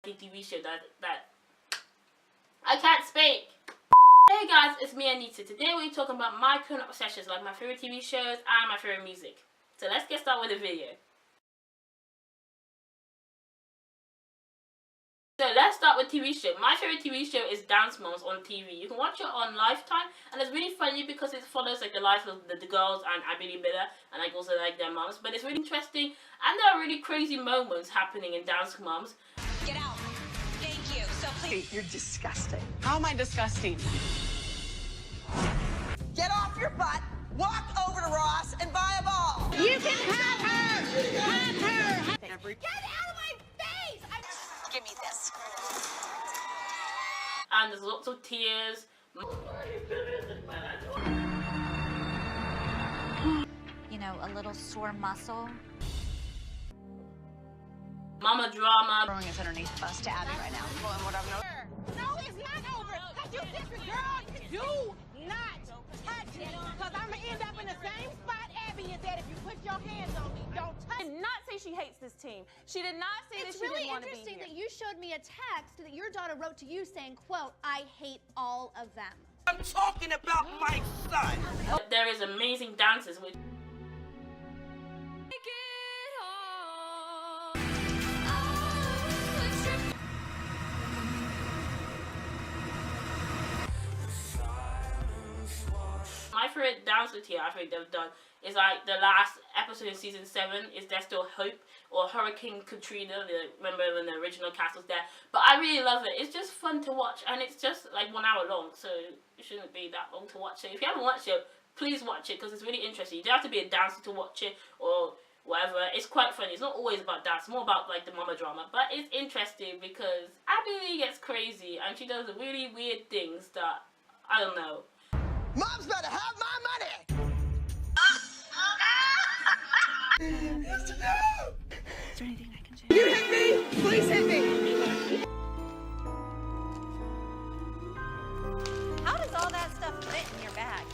TV show that I can't speak. Hey guys, it's me Anita. Today we're talking about my current obsessions, like my favorite TV shows and my favorite music. So let's get started with the video. So let's start with TV show. My favorite TV show is DanceMoms on TV. You can watch it on Lifetime, and it's really funny because it follows like the life of the girls and Baileyando and like also like their moms. But it's really interesting, and there are really crazy moments happening in DanceMoms. Get out. Thank you. So please. You're disgusting. How am I disgusting? Get off your butt, walk over to Ross, and buy a ball. You can have her. Have her. Get out of my face! Give me this. And there's lots of tears. You know, a little sore muscle. Mama drama. Throwing us underneath the bus to Abby right now. Well, and what I've noticed. No, it's not over. Cause you different, girl. Do not touch it. Cause I'm gonna end up in the same spot Abby is at if you put your hands on me. Don't touch. She did not say she hates this team. She did not say that It's she really didn't want to be interesting here. that you showed me a text that your daughter wrote to you saying, quote, I hate all of them. I'm talking about my son. There is amazing dances with. My favorite dance routine I think they've done is like the last episode in season 7 is There Still Hope, or Hurricane Katrina. Remember when the original cast was there? But I really love it. It's just fun to watch, and it's just like 1 hour long, so it shouldn't be that long to watch it. If you haven't watched it, please watch it because it's really interesting. You don't have to be a dancer to watch it or whatever. It's quite funny. It's not always about dance. It's more about like the mama drama, but it's interesting because Abby gets crazy and she does really weird things that I don't know. Mom's better have my money. Is there anything I can do? You hit me? Please hit me. How does all that stuff fit in your bag?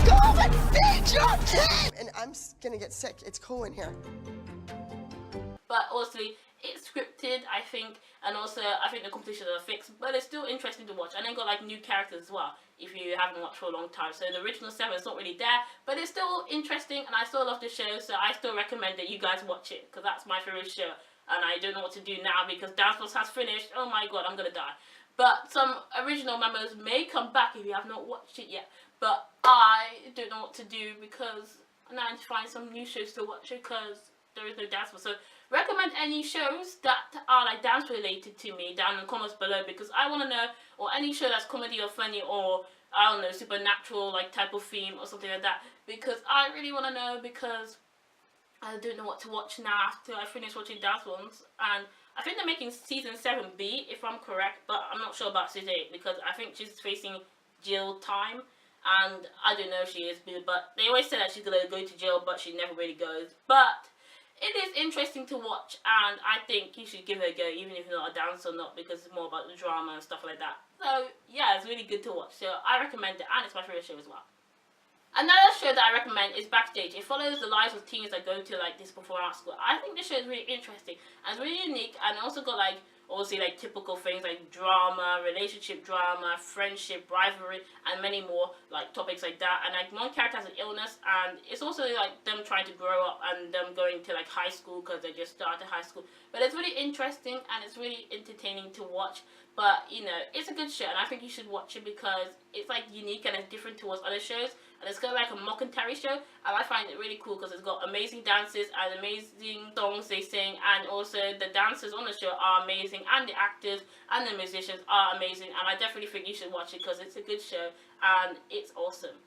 Go and feed your kid. And I'm gonna get sick. It's cool in here. But also, it's scripted, I think, and also I think the competitions are fixed, but it's still interesting to watch. And then got like new characters as well, if you haven't watched for a long time. So the original 7 is not really there, but it's still interesting, and I still love the show, so I still recommend that you guys watch it, because that's my favorite show. And I don't know what to do now, because DanceMoms has finished. Oh my god, I'm gonna die. But some original members may come back if you have not watched it yet, but I don't know what to do, because now I need to find some new shows to watch, because there is no DanceMoms. So recommend any shows that are like dance related to me down in the comments below, because I want to know, or any show that's comedy or funny or I don't know, supernatural like type of theme or something like that, because I really want to know, because I don't know what to watch now after I finish watching DanceMoms. And I think they're making season 7B if I'm correct, but I'm not sure about season 8 because I think she's facing jail time. And I don't know if she is, but they always say that she's gonna go to jail, but she never really goes. But it is interesting to watch, and I think you should give it a go, even if you're not a dancer or not, because it's more about the drama and stuff like that. So yeah, it's really good to watch. So I recommend it, and it's my favorite show as well. Another show that I recommend is Backstage. It follows the lives of teens that go to like this performing arts school. I think this show is really interesting and it's really unique, and also got like obviously like typical things like drama, relationship drama, friendship, rivalry, and many more like topics like that. And like one character has an illness, and it's also like them trying to grow up and them going to like high school because they just started high school. But it's really interesting and it's really entertaining to watch. But you know, it's a good show, and I think you should watch it because it's like unique and it's different towards other shows. And it's kind of like a mockumentary show, and I find it really cool because it's got amazing dances and amazing songs they sing, and also the dancers on the show are amazing, and the actors and the musicians are amazing, and I definitely think you should watch it because it's a good show and it's awesome.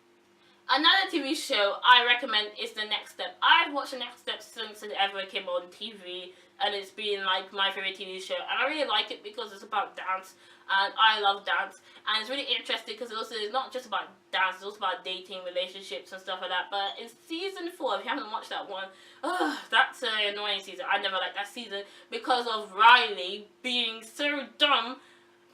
Another TV show I recommend is The Next Step. I've watched The Next Step since it ever came on TV, and it's been like my favorite TV show, and I really like it because it's about dance, and I love dance, and it's really interesting because it's not just about dance, it's also about dating, relationships and stuff like that. But in season 4, if you haven't watched that one, that's an annoying season. I never liked that season because of Riley being so dumb,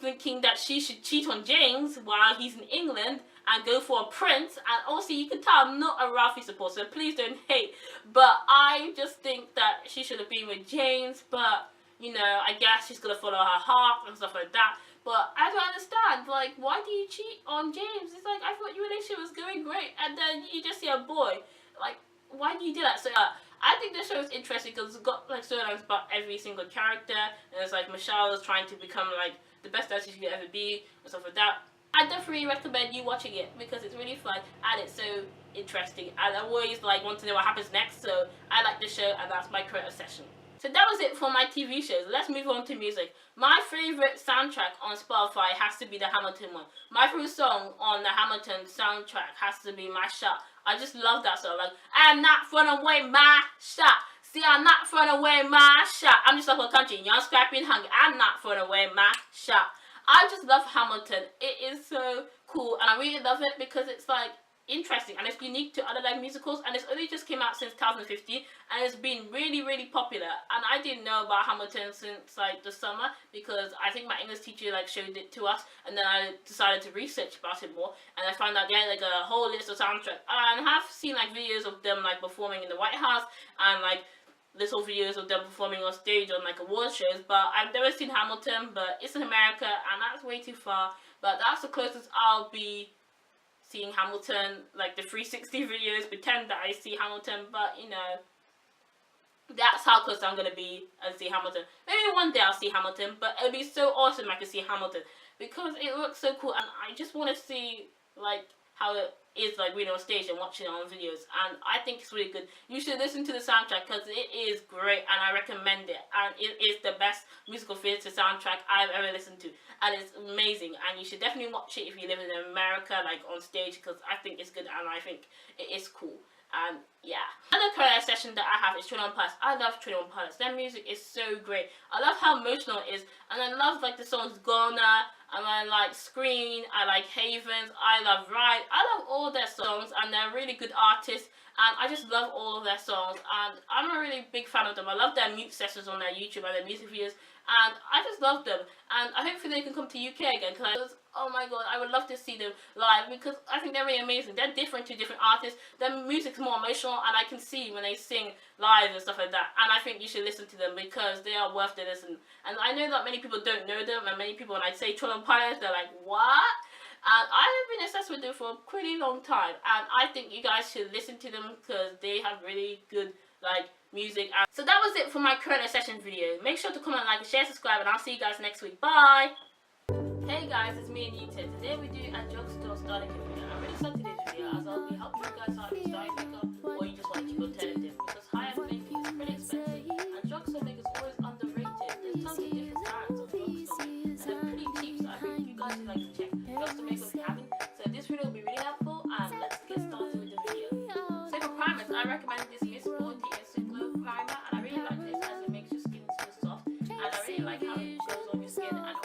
thinking that she should cheat on James while he's in England and go for a prince. And also you can tell I'm not a Ralphie supporter, so please don't hate, but I just think that she should have been with James. But you know, I guess she's gonna follow her heart and stuff like that. But I don't understand, like, why do you cheat on James? It's like, I thought your relationship was going great, and then you just see a boy. Like, why do you do that? So I think the show is interesting because it's got like storylines about every single character, and it's like Michelle is trying to become like the best artist she could ever be and stuff like that. I definitely recommend you watching it because it's really fun and it's so interesting, and I always like want to know what happens next, so I like the show, and that's my current obsession. So that was it for my TV shows. Let's move on to music. My favourite soundtrack on Spotify has to be the Hamilton one. My favourite song on the Hamilton soundtrack has to be My Shot. I just love that song. Like, I'm not throwing away my shot. See, I'm not throwing away my shot. I'm just like a country, young, scrappy, and hungry. I'm not throwing away my shot. I just love Hamilton. It is so cool, and I really love it because it's like interesting and it's unique to other like musicals, and it's only just came out since 2015, and it's been really popular. And I didn't know about Hamilton since like the summer because I think my English teacher like showed it to us, and then I decided to research about it more, and I found out they had like a whole list of soundtracks, and I have seen like videos of them like performing in the White House and like little videos of them performing on stage on like award shows, but I've never seen Hamilton. But it's in America and that's way too far, but that's the closest I'll be seeing Hamilton, like the 360 videos, pretend that I see Hamilton, but you know, that's how close I'm gonna be and see Hamilton. Maybe one day I'll see Hamilton, but it'll be so awesome I can see Hamilton because it looks so cool, and I just want to see like how it is like reading on stage and watching it on videos, and I think it's really good. You should listen to the soundtrack because it is great and I recommend it, and it is the best musical theatre soundtrack I've ever listened to, and it's amazing, and you should definitely watch it if you live in America, like on stage, because I think it's good and I think it is cool. And yeah, another current session that I have is 21 Pilots. I love 21 Pilots. Their music is so great. I love how emotional it is, and I love like the songs Gonna, and I like Screen, I like Havens, I love Ride. I love all their songs, and they're really good artists, and I just love all of their songs, and I'm a really big fan of them. I love their mute sessions on their YouTube and their music videos, and I just love them, and I hopefully they can come to UK again, because oh my god, I would love to see them live because I think they're really amazing. They're different to different artists. Their music's more emotional, and I can see when they sing live and stuff like that, and I think you should listen to them because they are worth the listen. And I know that many people don't know them, and many people, when I say 21 Pilots, they're like, what? And I have been obsessed with them for a pretty long time, and I think you guys should listen to them because they have really good like music. And so that was it for my current session video. Make sure to comment, like, share, subscribe, and I'll see you guys next week. Bye! Hey guys, it's me, Anita. Today we do a drugstore starter kit video. I'm really excited to do this video as I'll be helping you guys out with starting makeup, or you just want to cheap alternative, because high-end making is pretty expensive and drugstore makeup is always underrated. There's tons of different brands of drugstore and they're pretty cheap, so I think you guys would like to check drugstore makeup if you haven't. So this video will be really helpful, and let's get started with the video. So for primers, I recommend this Miss Body Instant Glow primer, and I really like this as it makes your skin so soft, and I really like how it goes on your skin, and